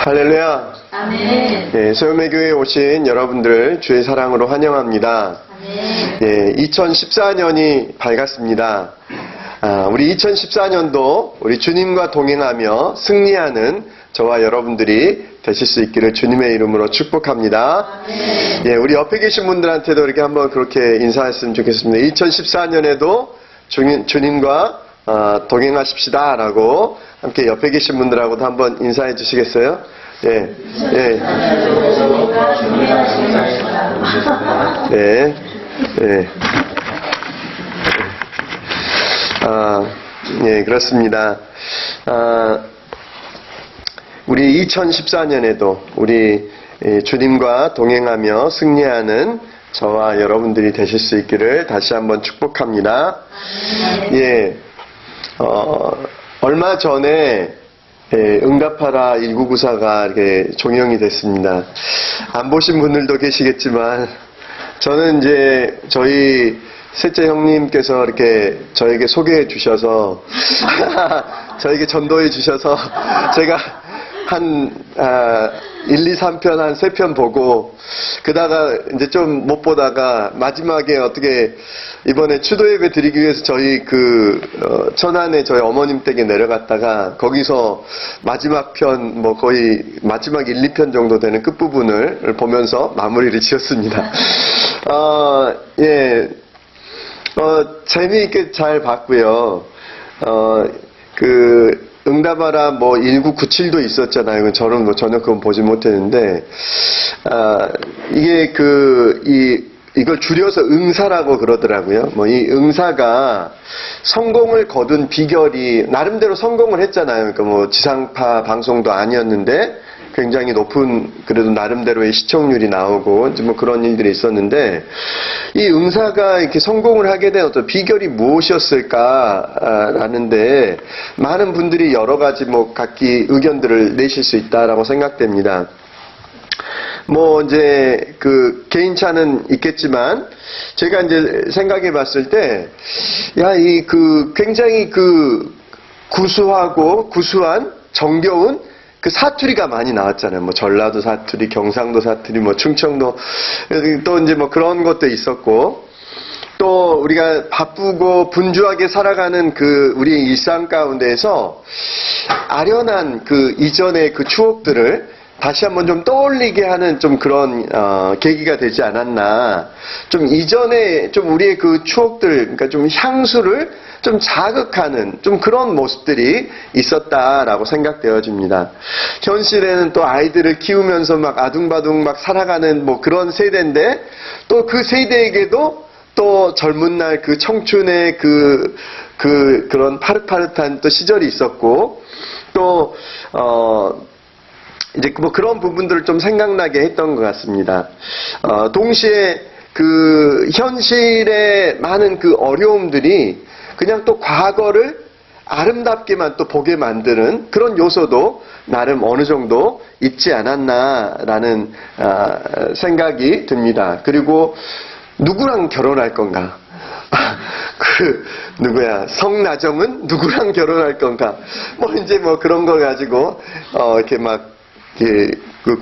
할렐루야. 아멘. 예, 소요매교회에 오신 여러분들 주의 사랑으로 환영합니다. 아멘. 예, 2014년이 밝았습니다. 우리 2014년도 우리 주님과 동행하며 승리하는 저와 여러분들이 되실 수 있기를 주님의 이름으로 축복합니다. 아멘. 예, 우리 옆에 계신 분들한테도 이렇게 한번 그렇게 인사했으면 좋겠습니다. 2014년에도 주님과 동행하십시다 라고 함께 옆에 계신 분들하고도 한번 인사해 주시겠어요? 예, 예. 네, 네. 예, 그렇습니다. 우리 2014년에도 우리 주님과 동행하며 승리하는 저와 여러분들이 되실 수 있기를 다시 한번 축복합니다. 예, 얼마 전에 응답하라 1994가 이렇게 종영이 됐습니다. 안 보신 분들도 계시겠지만 저는 이제 저희 셋째 형님께서 이렇게 저에게 소개해 주셔서 저에게 전도해 주셔서 제가 한 1, 2, 3편 한 3편 보고 그다가 이제 좀 못 보다가 마지막에 어떻게 이번에 추도 예배 드리기 위해서 저희 천안에 저희 어머님 댁에 내려갔다가 거기서 마지막 편 뭐 거의 마지막 1, 2편 정도 되는 끝부분을 보면서 마무리를 지었습니다. 예. 재미있게 잘 봤고요. 응답하라 뭐 1997도 있었잖아요. 저는 뭐 전혀 그건 보지 못했는데, 이게 이걸 줄여서 응사라고 그러더라고요. 뭐 이 응사가 성공을 거둔 비결이 나름대로 성공을 했잖아요. 그러니까 뭐 지상파 방송도 아니었는데 굉장히 높은 그래도 나름대로의 시청률이 나오고 이제 뭐 그런 일들이 있었는데 이 응사가 이렇게 성공을 하게 된 어떤 비결이 무엇이었을까라는데 많은 분들이 여러 가지 뭐 각기 의견들을 내실 수 있다라고 생각됩니다. 뭐 이제 개인차는 있겠지만 제가 이제 생각해 봤을 때 굉장히 구수한 정겨운 사투리가 많이 나왔잖아요. 뭐 전라도 사투리, 경상도 사투리, 뭐 충청도 또 이제 뭐 그런 것도 있었고 또 우리가 바쁘고 분주하게 살아가는 우리의 일상 가운데에서 아련한 이전의 추억들을 다시 한번 좀 떠올리게 하는 좀 그런 계기가 되지 않았나. 좀 이전에 좀 우리의 추억들, 그러니까 좀 향수를 좀 자극하는 좀 그런 모습들이 있었다라고 생각되어집니다. 현실에는 또 아이들을 키우면서 막 아둥바둥 막 살아가는 뭐 그런 세대인데 또 그 세대에게도 또 젊은 날 청춘의 그런 파릇파릇한 또 시절이 있었고 또 이제 뭐 그런 부분들을 좀 생각나게 했던 것 같습니다. 동시에 현실의 많은 어려움들이 그냥 또 과거를 아름답게만 또 보게 만드는 그런 요소도 나름 어느 정도 있지 않았나라는 생각이 듭니다. 그리고 누구랑 결혼할 건가? 성나정은 누구랑 결혼할 건가? 뭐 이제 뭐 그런 거 가지고 이렇게 막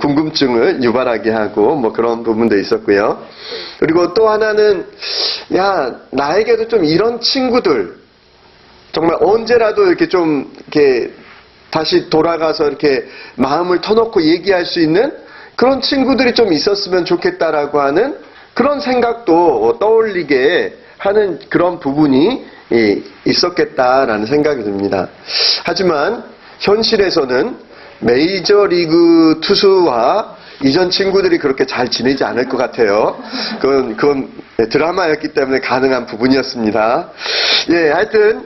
궁금증을 유발하게 하고 뭐 그런 부분도 있었고요. 그리고 또 하나는 나에게도 좀 이런 친구들 정말 언제라도 이렇게 다시 돌아가서 이렇게 마음을 터놓고 얘기할 수 있는 그런 친구들이 좀 있었으면 좋겠다라고 하는 그런 생각도 떠올리게 하는 그런 부분이 있었겠다라는 생각이 듭니다. 하지만 현실에서는 메이저리그 투수와 이전 친구들이 그렇게 잘 지내지 않을 것 같아요. 그건 드라마였기 때문에 가능한 부분이었습니다. 예, 하여튼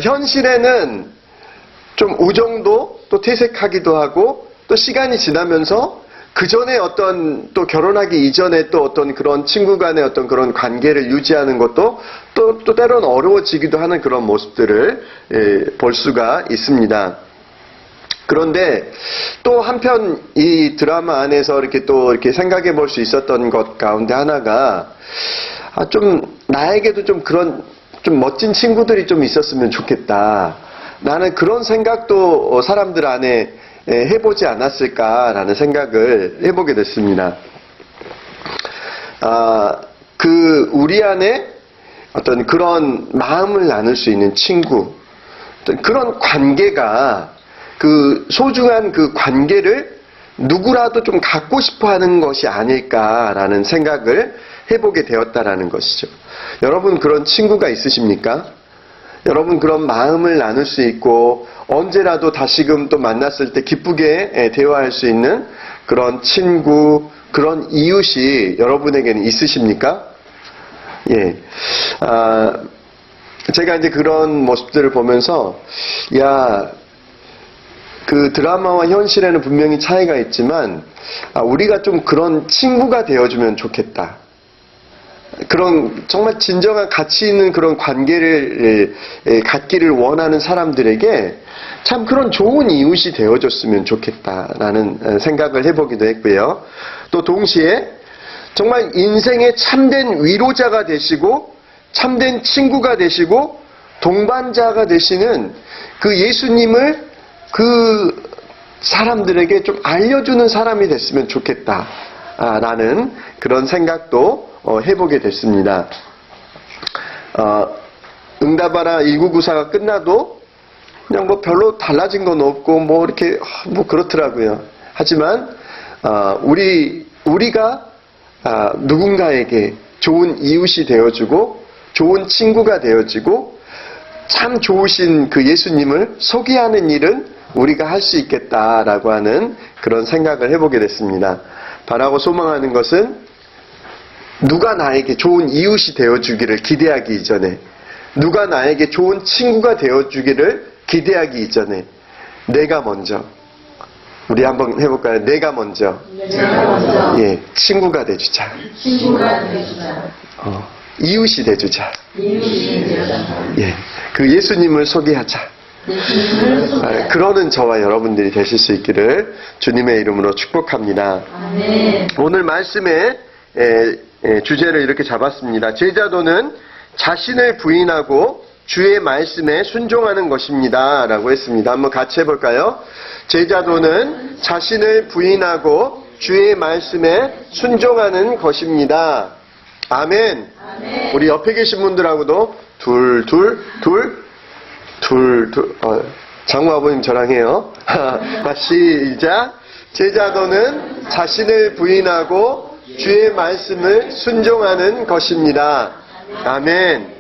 현실에는 좀 우정도 또 퇴색하기도 하고 또 시간이 지나면서 그 전에 또 결혼하기 이전에 또 어떤 그런 친구 간의 어떤 그런 관계를 유지하는 것도 또 때로는 어려워지기도 하는 그런 모습들을 볼 수가 있습니다. 그런데 또 한편 이 드라마 안에서 이렇게 생각해 볼 수 있었던 것 가운데 하나가 좀 나에게도 좀 그런 좀 멋진 친구들이 좀 있었으면 좋겠다. 나는 그런 생각도 사람들 안에 해보지 않았을까라는 생각을 해보게 됐습니다. 우리 안에 어떤 그런 마음을 나눌 수 있는 친구, 어떤 그런 관계가 그 소중한 그 관계를 누구라도 좀 갖고 싶어 하는 것이 아닐까라는 생각을 해보게 되었다라는 것이죠. 여러분 그런 친구가 있으십니까? 여러분 그런 마음을 나눌 수 있고 언제라도 다시금 또 만났을 때 기쁘게 대화할 수 있는 그런 친구, 그런 이웃이 여러분에게는 있으십니까? 예. 제가 이제 그런 모습들을 보면서, 그 드라마와 현실에는 분명히 차이가 있지만, 우리가 좀 그런 친구가 되어주면 좋겠다. 그런 정말 진정한 가치 있는 그런 관계를 갖기를 원하는 사람들에게 참 그런 좋은 이웃이 되어줬으면 좋겠다라는 생각을 해보기도 했고요. 또 동시에 정말 인생의 참된 위로자가 되시고 참된 친구가 되시고 동반자가 되시는 그 예수님을 그 사람들에게 좀 알려주는 사람이 됐으면 좋겠다라는 그런 생각도 해보게 됐습니다. 응답하라 1994가 끝나도 그냥 뭐 별로 달라진 건 없고 뭐 이렇게 뭐 그렇더라고요. 하지만 우리가 누군가에게 좋은 이웃이 되어주고 좋은 친구가 되어지고 참 좋으신 그 예수님을 소개하는 일은 우리가 할 수 있겠다라고 하는 그런 생각을 해보게 됐습니다. 바라고 소망하는 것은 누가 나에게 좋은 이웃이 되어주기를 기대하기 이전에, 누가 나에게 좋은 친구가 되어주기를 기대하기 이전에 내가 먼저, 우리 한번 해볼까요? 내가 먼저, 예, 친구가 돼주자. 이웃이 돼주자. 예, 그 예수님을 소개하자. 그러는 저와 여러분들이 되실 수 있기를 주님의 이름으로 축복합니다. 아멘. 오늘 말씀의 주제를 이렇게 잡았습니다. 제자도는 자신을 부인하고 주의 말씀에 순종하는 것입니다. 라고 했습니다. 한번 같이 해볼까요? 제자도는 자신을 부인하고 주의 말씀에 순종하는 것입니다. 아멘. 아멘. 우리 옆에 계신 분들하고도 둘, 장모 아버님 저랑 해요. 시작. 제자도는 자신을 부인하고 주의 말씀을 순종하는 것입니다. 아멘.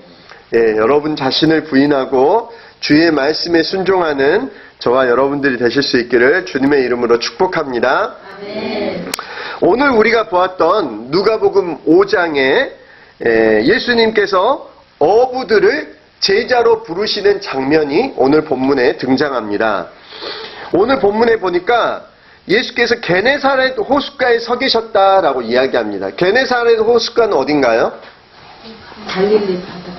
예, 여러분 자신을 부인하고 주의 말씀에 순종하는 저와 여러분들이 되실 수 있기를 주님의 이름으로 축복합니다. 아멘. 오늘 우리가 보았던 누가복음 5장에 예수님께서 어부들을 제자로 부르시는 장면이 오늘 본문에 등장합니다. 오늘 본문에 보니까 예수께서 게네사렛 호숫가에 서 계셨다라고 이야기합니다. 게네사렛 호숫가는 어딘가요? 갈릴리 바다.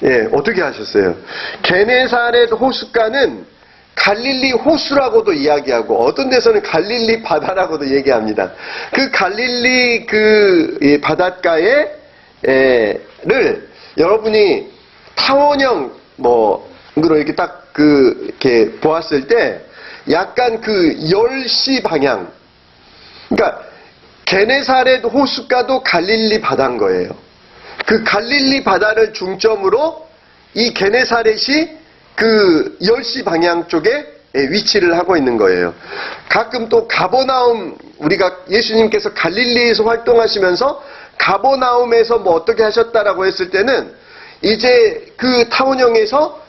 예, 어떻게 하셨어요? 게네사렛 호숫가는 갈릴리 호수라고도 이야기하고 어떤 데서는 갈릴리 바다라고도 얘기합니다. 그 갈릴리 바닷가를 여러분이 타원형 으로 이렇게 딱 이렇게 보았을 때 약간 10시 방향. 그러니까 게네사렛 호숫가도 갈릴리 바다인 거예요. 그 갈릴리 바다를 중점으로 이 게네사렛이 10시 방향 쪽에 위치를 하고 있는 거예요. 가끔 또 가버나움, 우리가 예수님께서 갈릴리에서 활동하시면서 가버나움에서 어떻게 하셨다라고 했을 때는 이제 그 타운형에서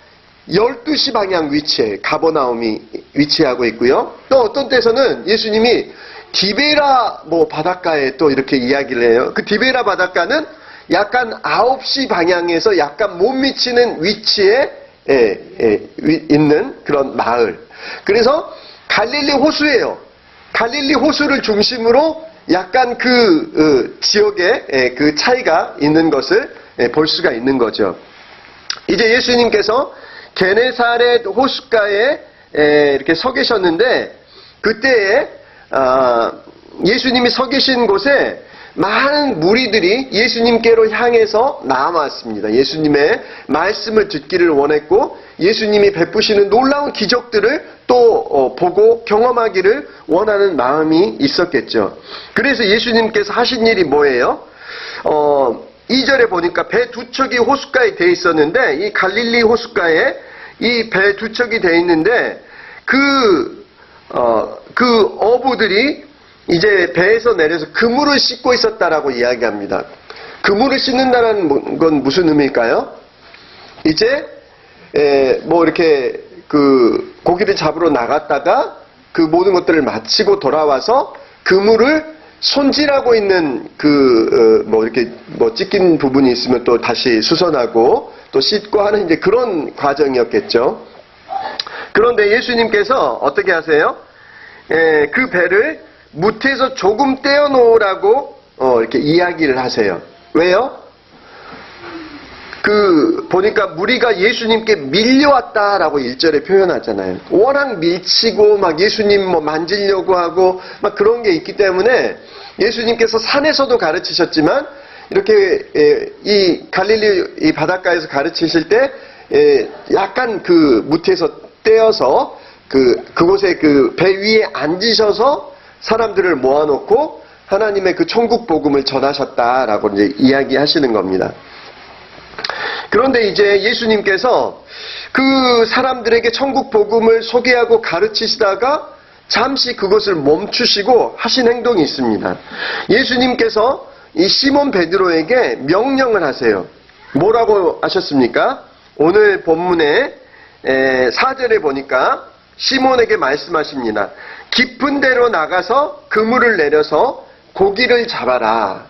12시 방향 위치에 가버나움이 위치하고 있고요. 또 어떤 때서는 예수님이 디베라 바닷가에 또 이렇게 이야기를 해요. 그 디베라 바닷가는 약간 9시 방향에서 약간 못 미치는 위치에 있는 그런 마을. 그래서 갈릴리 호수예요. 갈릴리 호수를 중심으로 약간 지역에 그 차이가 있는 것을 볼 수가 있는 거죠. 이제 예수님께서 게네사렛 호숫가에 이렇게 서 계셨는데 그때에 예수님이 서 계신 곳에 많은 무리들이 예수님께로 향해서 나아왔습니다. 예수님의 말씀을 듣기를 원했고 예수님이 베푸시는 놀라운 기적들을 또 보고 경험하기를 원하는 마음이 있었겠죠. 그래서 예수님께서 하신 일이 뭐예요? 2절에 보니까 배 두 척이 호숫가에 돼 있었는데, 이 갈릴리 호숫가에 이 배 두 척이 돼 있는데, 그 어부들이 이제 배에서 내려서 그물을 씻고 있었다라고 이야기합니다. 그물을 씻는다는 건 무슨 의미일까요? 이제 뭐 이렇게 그 고기를 잡으러 나갔다가 그 모든 것들을 마치고 돌아와서 그물을 손질하고 있는 뭐 이렇게 뭐 찢긴 부분이 있으면 또 다시 수선하고 또 씻고 하는 이제 그런 과정이었겠죠. 그런데 예수님께서 어떻게 하세요? 그 배를 무태에서 조금 떼어 놓으라고 이렇게 이야기를 하세요. 왜요? 보니까 무리가 예수님께 밀려왔다라고 1절에 표현하잖아요. 워낙 밀치고 막 예수님 뭐 만지려고 하고 막 그런 게 있기 때문에 예수님께서 산에서도 가르치셨지만 이렇게 이 갈릴리 이 바닷가에서 가르치실 때 약간 그 무태에서 떼어서 그곳에 그 배 위에 앉으셔서 사람들을 모아놓고 하나님의 그 천국 복음을 전하셨다라고 이제 이야기하시는 겁니다. 그런데 이제 예수님께서 그 사람들에게 천국 복음을 소개하고 가르치시다가 잠시 그것을 멈추시고 하신 행동이 있습니다. 예수님께서 이 시몬 베드로에게 명령을 하세요. 뭐라고 하셨습니까? 오늘 본문에 4절에 보니까 시몬에게 말씀하십니다. 깊은 데로 나가서 그물을 내려서 고기를 잡아라.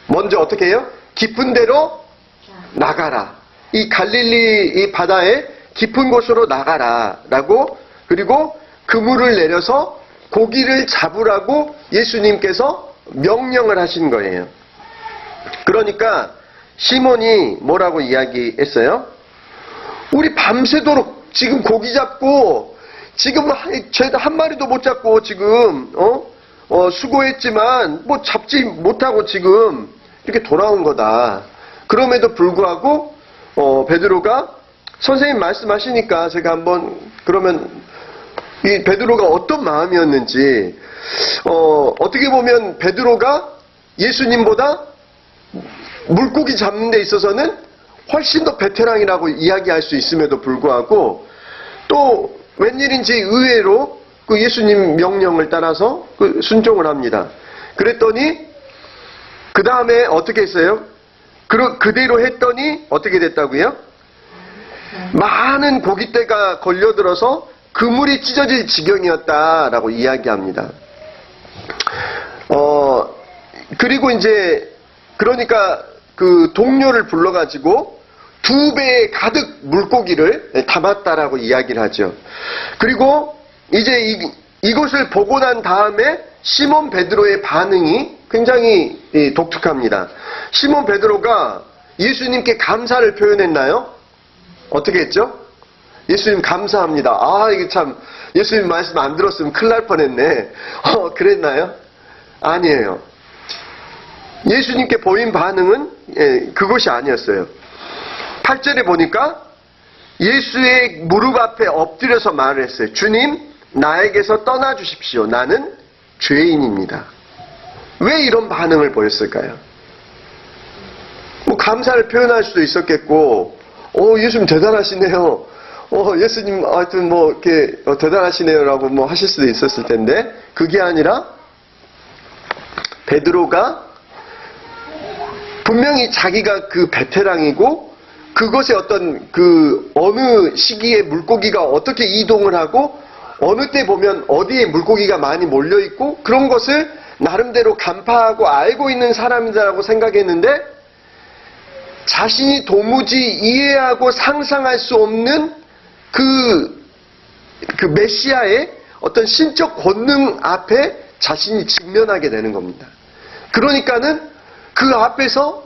먼저 어떻게 해요? 깊은 데로 나가라. 이 갈릴리 이 바다에 깊은 곳으로 나가라. 라고, 그리고 그물을 내려서 고기를 잡으라고 예수님께서 명령을 하신 거예요. 그러니까 시몬이 뭐라고 이야기했어요? 우리 밤새도록 지금 고기 잡고 지금 저희도 한 마리도 못 잡고 지금 수고했지만 뭐 잡지 못하고 지금 이렇게 돌아온 거다. 그럼에도 불구하고 베드로가 선생님 말씀하시니까 제가 한번 그러면 이 베드로가 어떤 마음이었는지 어떻게 보면 베드로가 예수님보다 물고기 잡는 데 있어서는 훨씬 더 베테랑이라고 이야기할 수 있음에도 불구하고 또 웬일인지 의외로 그 예수님 명령을 따라서 순종을 합니다. 그랬더니 그 다음에 어떻게 했어요? 그대로 했더니 어떻게 됐다고요? 많은 고깃대가 걸려들어서 그물이 찢어질 지경이었다라고 이야기합니다. 그리고 이제 그러니까 그 동료를 불러가지고 2배에 가득 물고기를 담았다라고 이야기를 하죠. 그리고 이제 이것을 보고 난 다음에 시몬 베드로의 반응이 굉장히 독특합니다. 시몬 베드로가 예수님께 감사를 표현했나요? 어떻게 했죠? 예수님 감사합니다. 아, 이게 참 예수님 말씀 안 들었으면 큰일 날 뻔했네. 그랬나요? 아니에요. 예수님께 보인 반응은 그것이 아니었어요. 8절에 보니까 예수의 무릎 앞에 엎드려서 말을 했어요. 주님, 나에게서 떠나 주십시오. 나는 죄인입니다. 왜 이런 반응을 보였을까요? 뭐 감사를 표현할 수도 있었겠고, 예수님 대단하시네요. 예수님 하여튼 뭐 이렇게 대단하시네요라고 뭐 하실 수도 있었을 텐데 그게 아니라 베드로가 분명히 자기가 그 베테랑이고 그것의 어떤 그 어느 시기에 물고기가 어떻게 이동을 하고 어느 때 보면 어디에 물고기가 많이 몰려 있고 그런 것을 나름대로 간파하고 알고 있는 사람이다라고 생각했는데 자신이 도무지 이해하고 상상할 수 없는 그 메시아의 어떤 신적 권능 앞에 자신이 직면하게 되는 겁니다. 그러니까는 그 앞에서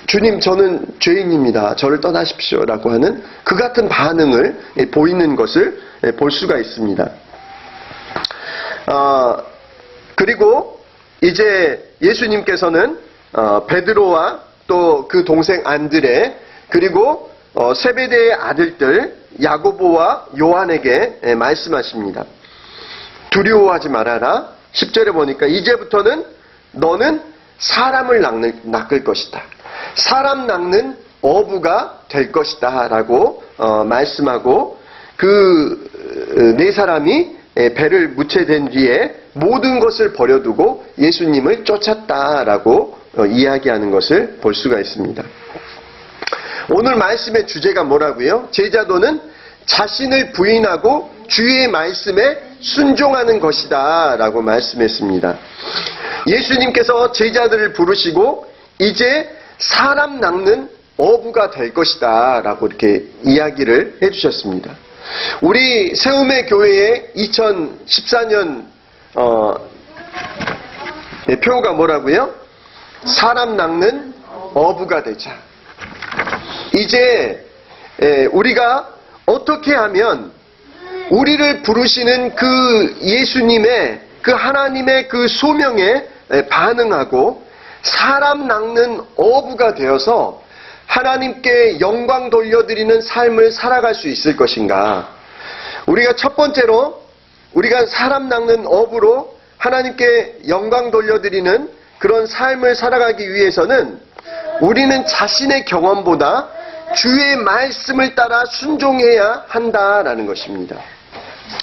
주님 저는 죄인입니다. 저를 떠나십시오라고 하는 그 같은 반응을 보이는 것을 볼 수가 있습니다. 그리고 이제 예수님께서는 베드로와 또 그 동생 안드레 그리고 세베대의 아들들 야고보와 요한에게 말씀하십니다. 두려워하지 말아라. 10절에 보니까 이제부터는 너는 사람을 낚을 것이다. 사람 낚는 어부가 될 것이다 라고 말씀하고 그 네 사람이 배를 무채된 뒤에 모든 것을 버려두고 예수님을 쫓았다라고 이야기하는 것을 볼 수가 있습니다. 오늘 말씀의 주제가 뭐라고요? 제자도는 자신을 부인하고 주의 말씀에 순종하는 것이다 라고 말씀했습니다. 예수님께서 제자들을 부르시고 이제 사람 낚는 어부가 될 것이다 라고 이렇게 이야기를 해주셨습니다. 우리 세움의 교회의 2014년 표가 뭐라고요? 사람 낚는 어부가 되자. 이제 우리가 어떻게 하면 우리를 부르시는 그 예수님의 그 하나님의 그 소명에 반응하고 사람 낚는 어부가 되어서 하나님께 영광 돌려드리는 삶을 살아갈 수 있을 것인가? 우리가 첫 번째로 우리가 사람 낚는 어부로 하나님께 영광 돌려드리는 그런 삶을 살아가기 위해서는 우리는 자신의 경험보다 주의 말씀을 따라 순종해야 한다라는 것입니다.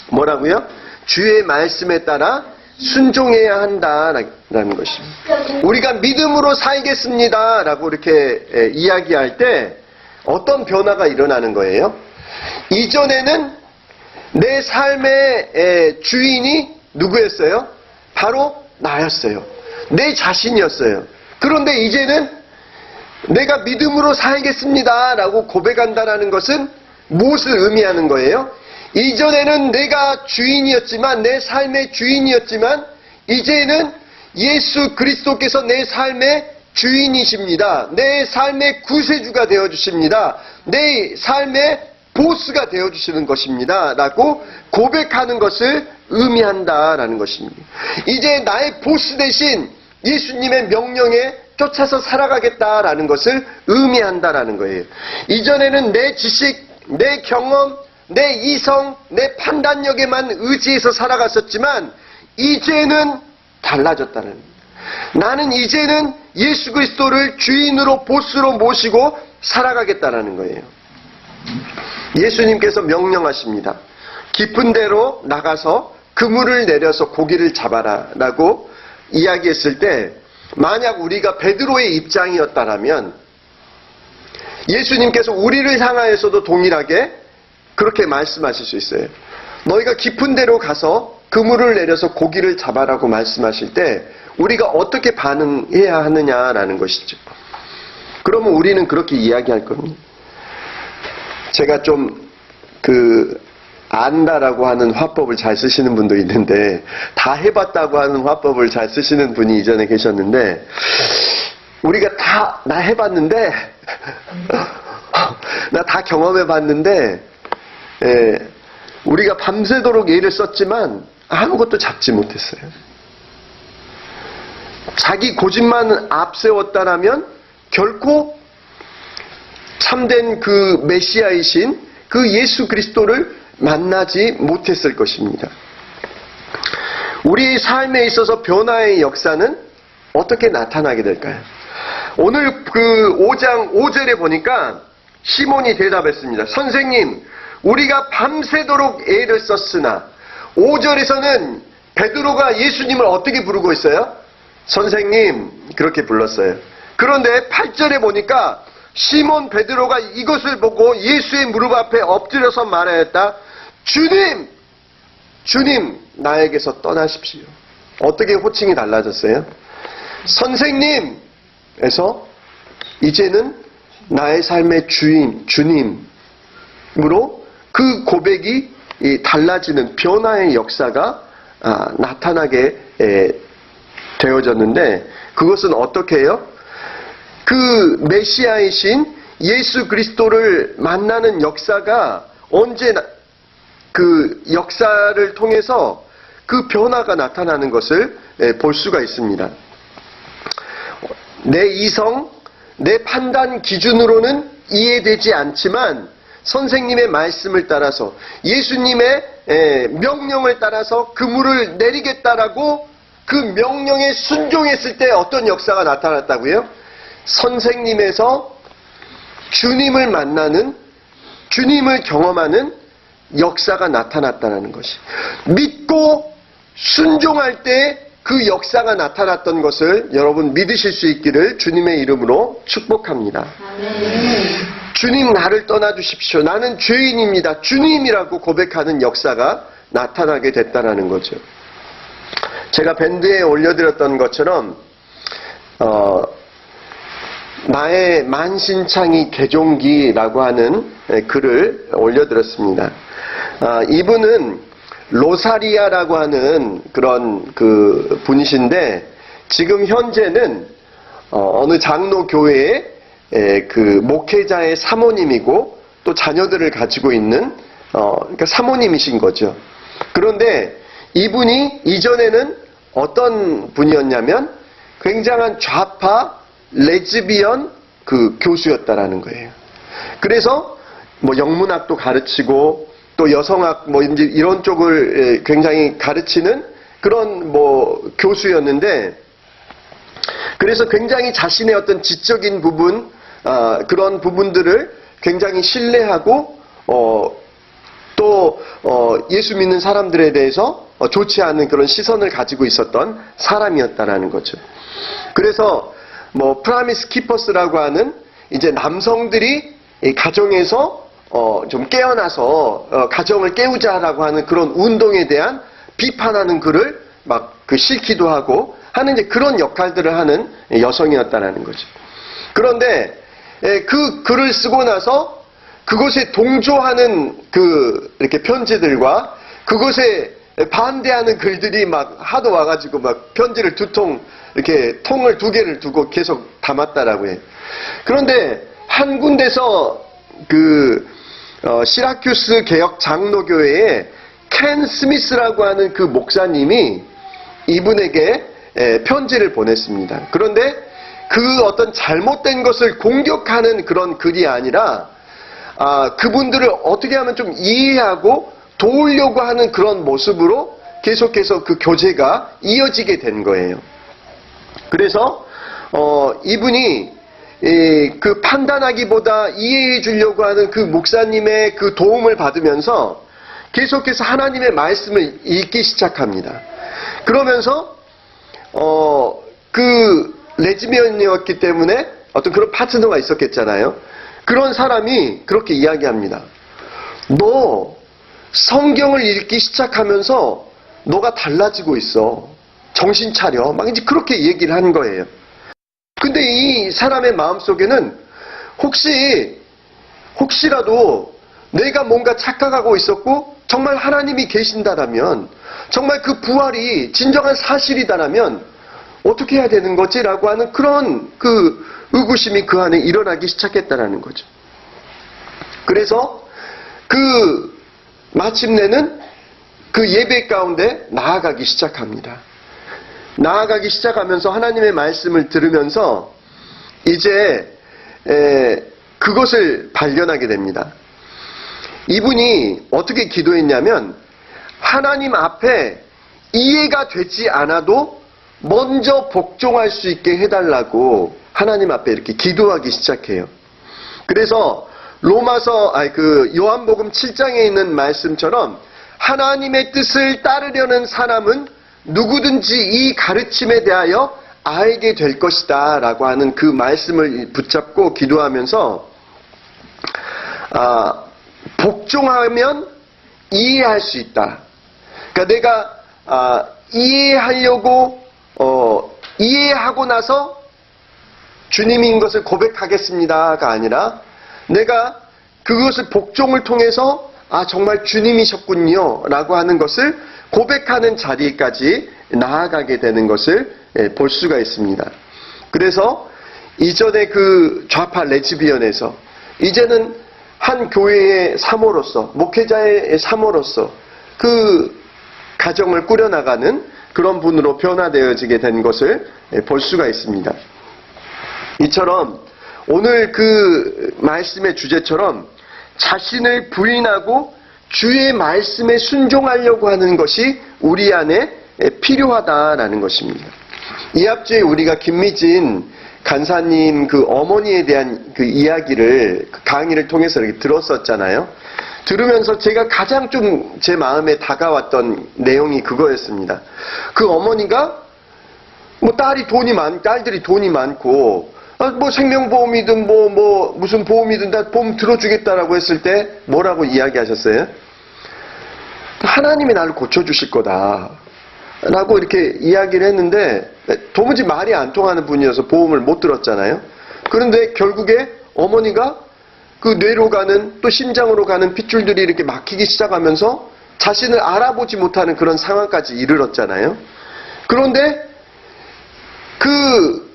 뭐라고요? 주의 말씀에 따라 순종해야 한다라는 것입니다. 우리가 믿음으로 살겠습니다 라고 이렇게 이야기할 때 어떤 변화가 일어나는 거예요? 이전에는 내 삶의 주인이 누구였어요? 바로 나였어요. 내 자신이었어요. 그런데 이제는 내가 믿음으로 살겠습니다 라고 고백한다는 것은 무엇을 의미하는 거예요? 이전에는 내가 주인이었지만, 내 삶의 주인이었지만 이제는 예수 그리스도께서 내 삶의 주인이십니다. 내 삶의 구세주가 되어주십니다. 내 삶의 보스가 되어주시는 것입니다 라고 고백하는 것을 의미한다라는 것입니다. 이제 나의 보스 대신 예수님의 명령에 쫓아서 살아가겠다라는 것을 의미한다라는 거예요. 이전에는 내 지식, 내 경험, 내 이성, 내 판단력에만 의지해서 살아갔었지만 이제는 달라졌다는 거예요. 나는 이제는 예수 그리스도를 주인으로 보스로 모시고 살아가겠다라는 거예요. 예수님께서 명령하십니다. 깊은 데로 나가서 그물을 내려서 고기를 잡아라 라고 이야기했을 때 만약 우리가 베드로의 입장이었다면 예수님께서 우리를 향하여서도 동일하게 그렇게 말씀하실 수 있어요. 너희가 깊은 데로 가서 그물을 내려서 고기를 잡아라고 말씀하실 때 우리가 어떻게 반응해야 하느냐라는 것이죠. 그러면 우리는 그렇게 이야기할 겁니다. 제가 좀 안다라고 하는 화법을 잘 쓰시는 분도 있는데 다 해봤다고 하는 화법을 잘 쓰시는 분이 이전에 계셨는데 우리가 나 해봤는데 나 다 경험해봤는데 우리가 밤새도록 애를 썼지만 아무것도 잡지 못했어요. 자기 고집만 앞세웠다라면 결코 참된 그 메시아이신 그 예수 그리스도를 만나지 못했을 것입니다. 우리 삶에 있어서 변화의 역사는 어떻게 나타나게 될까요? 오늘 그 5장 5절에 보니까 시몬이 대답했습니다. 선생님, 우리가 밤새도록 애를 썼으나 5절에서는 베드로가 예수님을 어떻게 부르고 있어요? 선생님 그렇게 불렀어요. 그런데 8절에 보니까 시몬 베드로가 이것을 보고 예수의 무릎 앞에 엎드려서 말하였다. 주님! 주님! 나에게서 떠나십시오. 어떻게 호칭이 달라졌어요? 선생님에서 이제는 나의 삶의 주인, 주님으로 그 고백이 달라지는 변화의 역사가 나타나게 되어졌는데 그것은 어떻게 해요? 그 메시아이신 예수 그리스도를 만나는 역사가 언제 그 역사를 통해서 그 변화가 나타나는 것을 볼 수가 있습니다. 내 이성, 내 판단 기준으로는 이해되지 않지만 선생님의 말씀을 따라서 예수님의 명령을 따라서 그물을 내리겠다라고 그 명령에 순종했을 때 어떤 역사가 나타났다고요? 선생님에서 주님을 만나는, 주님을 경험하는 역사가 나타났다는 것이, 믿고 순종할 때 그 역사가 나타났던 것을 여러분 믿으실 수 있기를 주님의 이름으로 축복합니다. 주님 나를 떠나주십시오. 나는 죄인입니다. 주님이라고 고백하는 역사가 나타나게 됐다는 거죠. 제가 밴드에 올려드렸던 것처럼 나의 만신창이 개종기라고 하는 글을 올려드렸습니다. 이분은 로사리아라고 하는 그런 그 분이신데 지금 현재는 어느 장로 교회의 그 목회자의 사모님이고 또 자녀들을 가지고 있는 그러니까 사모님이신 거죠. 그런데 이분이 이전에는 어떤 분이었냐면 굉장한 좌파 레즈비언 그 교수였다라는 거예요. 그래서 뭐 영문학도 가르치고 또 여성학 뭐 이제 이런 쪽을 굉장히 가르치는 그런 뭐 교수였는데, 그래서 굉장히 자신의 어떤 지적인 부분, 그런 부분들을 굉장히 신뢰하고 또 예수 믿는 사람들에 대해서 좋지 않은 그런 시선을 가지고 있었던 사람이었다라는 거죠. 그래서 뭐 프라미스 키퍼스라고 하는 이제 남성들이 이 가정에서 좀 깨어나서 가정을 깨우자라고 하는 그런 운동에 대한 비판하는 글을 막 그 싫기도 하고 하는 이제 그런 역할들을 하는 여성이었다라는 거죠. 그런데 그 글을 쓰고 나서 그것에 동조하는 그 이렇게 편지들과 그것에 반대하는 글들이 막 하도 와가지고 막 편지를 두 통 이렇게 통을 두 개를 두고 계속 담았다라고 해요. 그런데 한 군데서 그 시라큐스 개혁 장로교회의 켄 스미스라고 하는 그 목사님이 이분에게 편지를 보냈습니다. 그런데 그 어떤 잘못된 것을 공격하는 그런 글이 아니라 그분들을 어떻게 하면 좀 이해하고 도우려고 하는 그런 모습으로 계속해서 그 교제가 이어지게 된 거예요. 그래서 이분이 그 판단하기보다 이해해 주려고 하는 그 목사님의 그 도움을 받으면서 계속해서 하나님의 말씀을 읽기 시작합니다. 그러면서 그 레즈비언이었기 때문에 어떤 그런 파트너가 있었겠잖아요. 그런 사람이 그렇게 이야기합니다. 너 성경을 읽기 시작하면서 너가 달라지고 있어. 정신 차려. 막 이제 그렇게 얘기를 한 거예요. 근데 이 사람의 마음속에는 혹시라도 내가 뭔가 착각하고 있었고 정말 하나님이 계신다라면, 정말 그 부활이 진정한 사실이다라면 어떻게 해야 되는 거지? 라고 하는 그런 그 의구심이 그 안에 일어나기 시작했다라는 거죠. 그래서 그 마침내는 그 예배 가운데 나아가기 시작합니다. 나아가기 시작하면서 하나님의 말씀을 들으면서 이제 그것을 발견하게 됩니다. 이분이 어떻게 기도했냐면 하나님 앞에 이해가 되지 않아도 먼저 복종할 수 있게 해달라고 하나님 앞에 이렇게 기도하기 시작해요. 그래서 요한복음 7장에 있는 말씀처럼 하나님의 뜻을 따르려는 사람은 누구든지 이 가르침에 대하여 알게 될 것이다 라고 하는 그 말씀을 붙잡고 기도하면서 복종하면 이해할 수 있다. 그러니까 내가 이해하려고 이해하고 나서 주님인 것을 고백하겠습니다가 아니라 내가 그것을 복종을 통해서 정말 주님이셨군요 라고 하는 것을 고백하는 자리까지 나아가게 되는 것을 볼 수가 있습니다. 그래서 이전에 그 좌파 레즈비언에서 이제는 한 교회의 사모로서, 목회자의 사모로서 그 가정을 꾸려나가는 그런 분으로 변화되어지게 된 것을 볼 수가 있습니다. 이처럼 오늘 그 말씀의 주제처럼 자신을 부인하고 주의 말씀에 순종하려고 하는 것이 우리 안에 필요하다라는 것입니다. 이 앞주에 우리가 김미진 간사님 그 어머니에 대한 그 이야기를 그 강의를 통해서 이렇게 들었었잖아요. 들으면서 제가 가장 좀 제 마음에 다가왔던 내용이 그거였습니다. 그 어머니가 뭐 딸들이 돈이 많고 뭐 생명보험이든 뭐 무슨 보험이든 다 보험 들어주겠다라고 했을 때 뭐라고 이야기하셨어요? 하나님이 나를 고쳐주실 거다 라고 이렇게 이야기를 했는데 도무지 말이 안 통하는 분이어서 보험을 못 들었잖아요. 그런데 결국에 어머니가 그 뇌로 가는 또 심장으로 가는 핏줄들이 이렇게 막히기 시작하면서 자신을 알아보지 못하는 그런 상황까지 이르렀잖아요. 그런데 그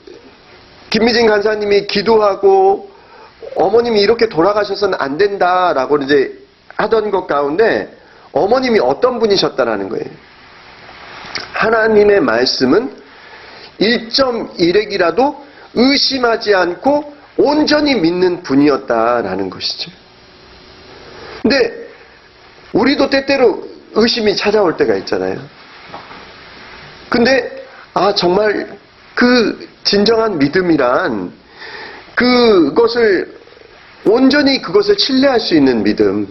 김미진 간사님이 기도하고 어머님이 이렇게 돌아가셔서는 안 된다라고 이제 하던 것 가운데 어머님이 어떤 분이셨다라는 거예요. 하나님의 말씀은 1.1핵이라도 의심하지 않고 온전히 믿는 분이었다라는 것이죠. 근데 우리도 때때로 의심이 찾아올 때가 있잖아요. 근데 정말 그 진정한 믿음이란 그것을 온전히 그것을 신뢰할 수 있는 믿음.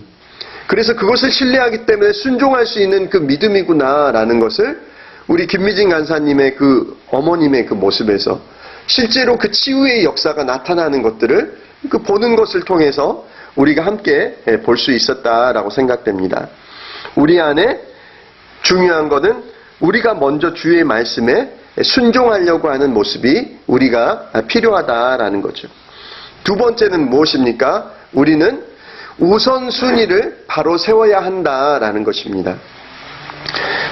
그래서 그것을 신뢰하기 때문에 순종할 수 있는 그 믿음이구나라는 것을 우리 김미진 간사님의 그 어머님의 그 모습에서 실제로 그 치유의 역사가 나타나는 것들을 그 보는 것을 통해서 우리가 함께 볼 수 있었다라고 생각됩니다. 우리 안에 중요한 것은 우리가 먼저 주의 말씀에 순종하려고 하는 모습이 우리가 필요하다라는 거죠. 두 번째는 무엇입니까? 우리는 우선순위를 바로 세워야 한다라는 것입니다.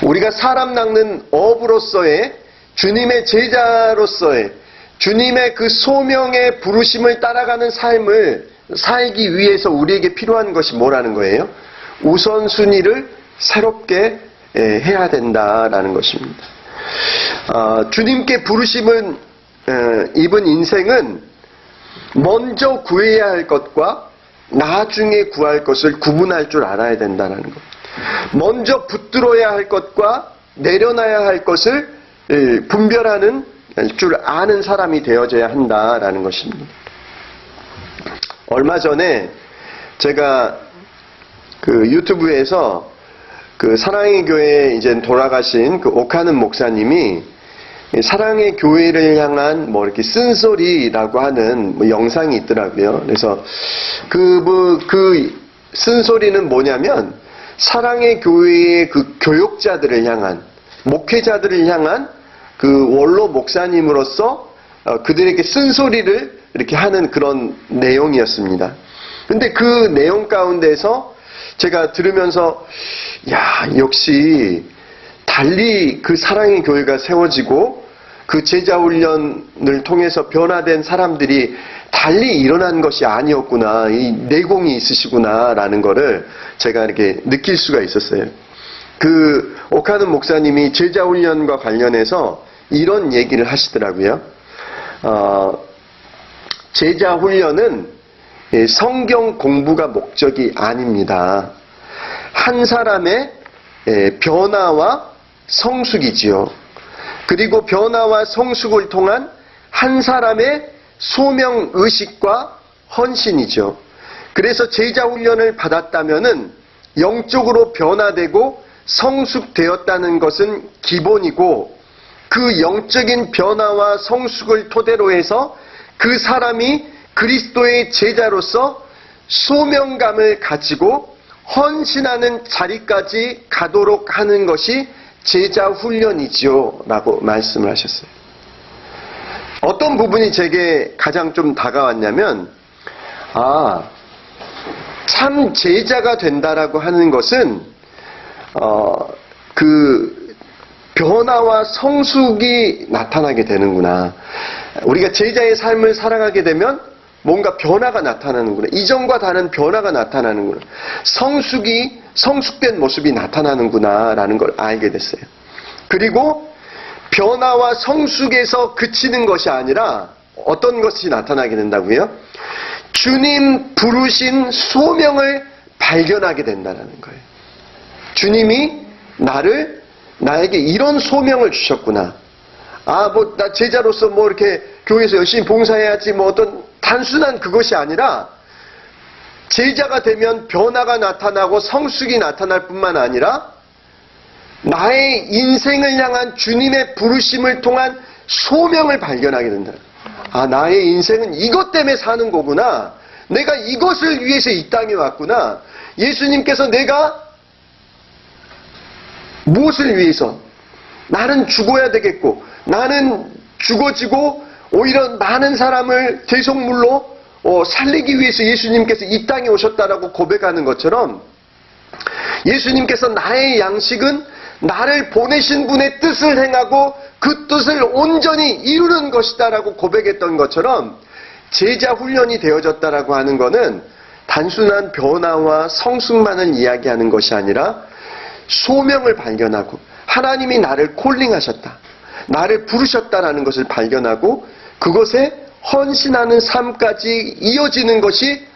우리가 사람 낚는 어부로서의 주님의 제자로서의 주님의 그 소명의 부르심을 따라가는 삶을 살기 위해서 우리에게 필요한 것이 뭐라는 거예요? 우선순위를 새롭게 해야 된다라는 것입니다. 주님께 부르심을 입은 인생은 먼저 구해야 할 것과 나중에 구할 것을 구분할 줄 알아야 된다는 것. 먼저 붙들어야 할 것과 내려놔야 할 것을 분별하는 줄 아는 사람이 되어져야 한다라는 것입니다. 얼마 전에 제가 그 유튜브에서 그 사랑의 교회에 이제 돌아가신 그 오카는 목사님이 사랑의 교회를 향한 뭐 이렇게 쓴소리라고 하는 뭐 영상이 있더라고요. 그래서 그 쓴소리는 뭐냐면 사랑의 교회의 그 교육자들을 향한 목회자들을 향한 그 원로 목사님으로서 그들에게 쓴소리를 이렇게 하는 그런 내용이었습니다. 근데 그 내용 가운데서 제가 들으면서 역시 달리 그 사랑의 교회가 세워지고 그 제자 훈련을 통해서 변화된 사람들이 달리 일어난 것이 아니었구나, 이 내공이 있으시구나라는 거를 제가 이렇게 느낄 수가 있었어요. 그 오카는 목사님이 제자 훈련과 관련해서 이런 얘기를 하시더라고요. 제자 훈련은 성경 공부가 목적이 아닙니다. 한 사람의 변화와 성숙이지요. 그리고 변화와 성숙을 통한 한 사람의 소명 의식과 헌신이죠. 그래서 제자 훈련을 받았다면은 영적으로 변화되고 성숙되었다는 것은 기본이고, 그 영적인 변화와 성숙을 토대로 해서 그 사람이 그리스도의 제자로서 소명감을 가지고 헌신하는 자리까지 가도록 하는 것이 제자 훈련이지요 라고 말씀을 하셨어요. 어떤 부분이 제게 가장 좀 다가왔냐면, 참 제자가 된다라고 하는 것은 그 변화와 성숙이 나타나게 되는구나. 우리가 제자의 삶을 살아가게 되면 뭔가 변화가 나타나는구나. 이전과 다른 변화가 나타나는구나. 성숙된 모습이 나타나는구나 라는 걸 알게 됐어요. 그리고 변화와 성숙에서 그치는 것이 아니라 어떤 것이 나타나게 된다고요? 주님 부르신 소명을 발견하게 된다는 거예요. 주님이 나에게 이런 소명을 주셨구나. 나 제자로서 이렇게 교회에서 열심히 봉사해야지 어떤 단순한 그것이 아니라 제자가 되면 변화가 나타나고 성숙이 나타날 뿐만 아니라 나의 인생을 향한 주님의 부르심을 통한 소명을 발견하게 된다. 나의 인생은 이것 때문에 사는 거구나. 내가 이것을 위해서 이 땅에 왔구나. 예수님께서 내가 무엇을 위해서? 나는 죽어야 되겠고, 나는 죽어지고, 오히려 많은 사람을 대속물로 살리기 위해서 예수님께서 이 땅에 오셨다라고 고백하는 것처럼, 예수님께서 나의 양식은 나를 보내신 분의 뜻을 행하고 그 뜻을 온전히 이루는 것이다라고 고백했던 것처럼, 제자 훈련이 되어졌다라고 하는 것은 단순한 변화와 성숙만을 이야기하는 것이 아니라 소명을 발견하고 하나님이 나를 콜링하셨다, 나를 부르셨다라는 것을 발견하고 그것에 헌신하는 삶까지 이어지는 것이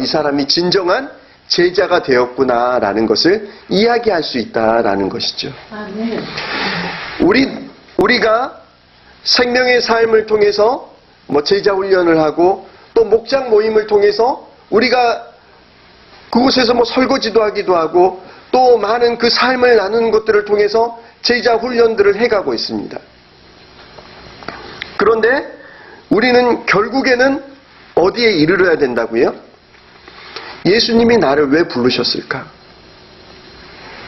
이 사람이 진정한 제자가 되었구나라는 것을 이야기할 수 있다라는 것이죠. 네. 우리가 생명의 삶을 통해서 제자 훈련을 하고 또 목장 모임을 통해서 우리가 그곳에서 설거지도 하기도 하고 또 많은 그 삶을 나누는 것들을 통해서 제자 훈련들을 해가고 있습니다. 그런데 우리는 결국에는 어디에 이르러야 된다고요? 예수님이 나를 왜 부르셨을까?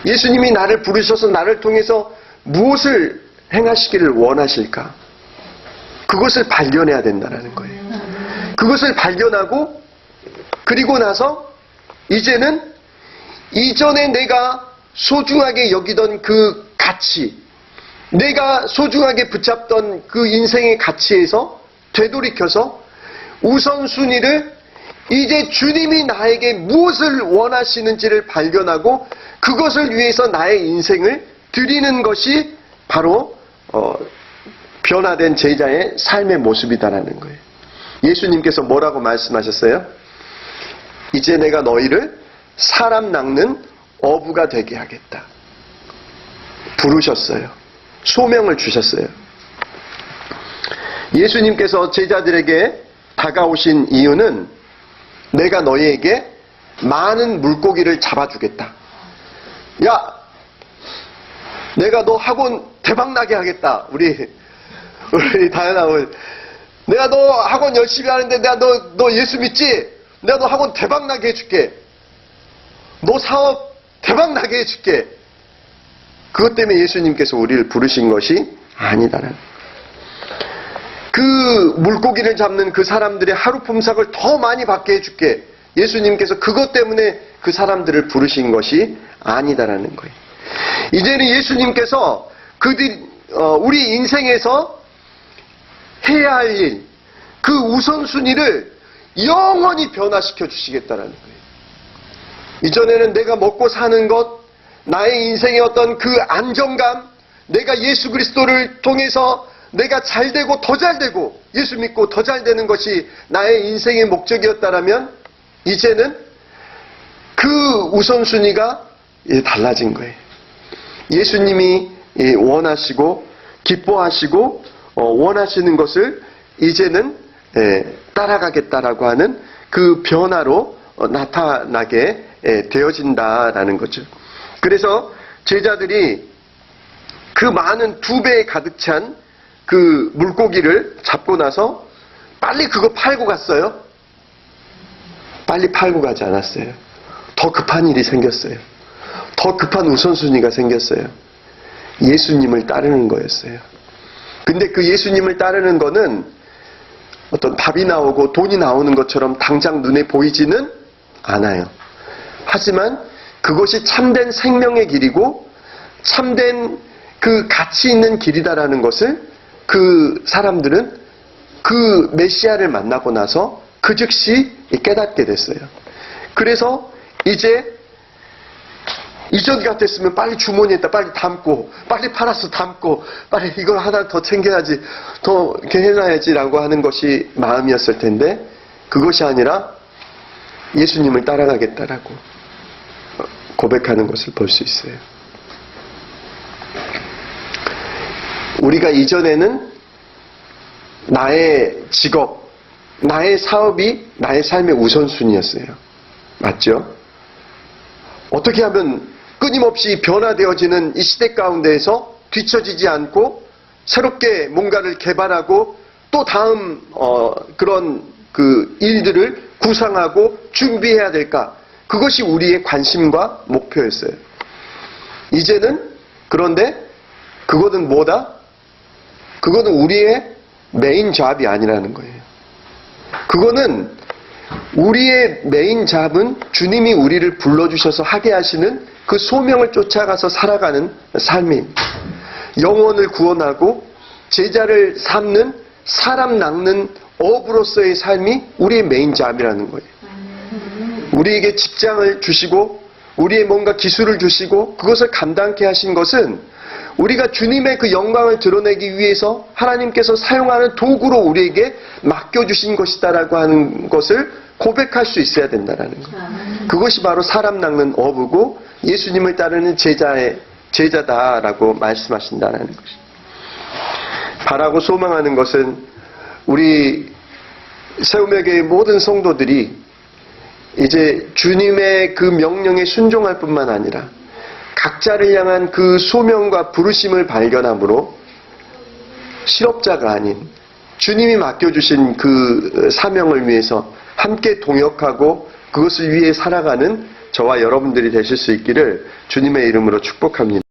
예수님이 나를 부르셔서 나를 통해서 무엇을 행하시기를 원하실까? 그것을 발견해야 된다는 거예요. 그것을 발견하고 그리고 나서 이제는 이전에 내가 소중하게 여기던 그 가치, 내가 소중하게 붙잡던 그 인생의 가치에서 되돌이켜서 우선순위를 이제 주님이 나에게 무엇을 원하시는지를 발견하고 그것을 위해서 나의 인생을 드리는 것이 바로 변화된 제자의 삶의 모습이다라는 거예요. 예수님께서 뭐라고 말씀하셨어요? 이제 내가 너희를 사람 낚는 어부가 되게 하겠다. 부르셨어요. 소명을 주셨어요. 예수님께서 제자들에게 다가오신 이유는 내가 너희에게 많은 물고기를 잡아주겠다. 야, 내가 너 학원 대박나게 하겠다. 우리 다현아, 내가 너 학원 열심히 하는데 내가 너 예수 믿지? 내가 너 학원 대박나게 해줄게. 너 사업 대박나게 해줄게. 그것 때문에 예수님께서 우리를 부르신 것이 아니다라는. 그 물고기를 잡는 그 사람들의 하루 품삯을 더 많이 받게 해줄게. 예수님께서 그것 때문에 그 사람들을 부르신 것이 아니다라는 거예요. 이제는 예수님께서 우리 인생에서 해야 할 일, 그 우선순위를 영원히 변화시켜 주시겠다라는 거예요. 이전에는 내가 먹고 사는 것, 나의 인생의 어떤 그 안정감, 내가 예수 그리스도를 통해서 내가 잘되고 더 잘되고 예수 믿고 더 잘되는 것이 나의 인생의 목적이었다라면 이제는 그 우선순위가 달라진 거예요. 예수님이 원하시고 기뻐하시고 원하시는 것을 이제는 따라가겠다라고 하는 그 변화로 나타나게 되어진다라는 거죠. 그래서 제자들이 그 많은 2배에 가득 찬 그 물고기를 잡고 나서 빨리 그거 팔고 갔어요? 빨리 팔고 가지 않았어요. 더 급한 일이 생겼어요. 더 급한 우선순위가 생겼어요. 예수님을 따르는 거였어요. 근데 그 예수님을 따르는 거는 어떤 밥이 나오고 돈이 나오는 것처럼 당장 눈에 보이지는 않아요. 하지만 그것이 참된 생명의 길이고 참된 그 가치 있는 길이다라는 것을 그 사람들은 그 메시아를 만나고 나서 그 즉시 깨닫게 됐어요. 그래서 이제 이전 같았으면 빨리 주머니에다 빨리 담고 빨리 팔아서 담고 빨리 이걸 하나 더 챙겨야지 더 이렇게 해놔야지라고 하는 것이 마음이었을 텐데 그것이 아니라 예수님을 따라가겠다라고 고백하는 것을 볼 수 있어요. 우리가 이전에는 나의 직업, 나의 사업이 나의 삶의 우선순위였어요. 맞죠? 어떻게 하면 끊임없이 변화되어지는 이 시대 가운데에서 뒤처지지 않고 새롭게 뭔가를 개발하고 또 다음 그런 그 일들을 구상하고 준비해야 될까? 그것이 우리의 관심과 목표였어요. 이제는 그런데 그거는 뭐다? 그거는 우리의 메인 잡이 아니라는 거예요. 그거는 우리의 메인 잡은 주님이 우리를 불러주셔서 하게 하시는 그 소명을 쫓아가서 살아가는 삶입니다. 영혼을 구원하고 제자를 삼는 사람 낚는 어부로서의 삶이 우리의 메인 잡이라는 거예요. 우리에게 직장을 주시고 우리의 뭔가 기술을 주시고 그것을 감당케 하신 것은 우리가 주님의 그 영광을 드러내기 위해서 하나님께서 사용하는 도구로 우리에게 맡겨주신 것이다라고 하는 것을 고백할 수 있어야 된다라는 거예요. 그것이 바로 사람 낚는 어부고 예수님을 따르는 제자다라고 말씀하신다라는 것입니다. 바라고 소망하는 것은 우리 세우며교의 모든 성도들이 이제 주님의 그 명령에 순종할 뿐만 아니라 각자를 향한 그 소명과 부르심을 발견함으로 실업자가 아닌 주님이 맡겨주신 그 사명을 위해서 함께 동역하고 그것을 위해 살아가는 저와 여러분들이 되실 수 있기를 주님의 이름으로 축복합니다.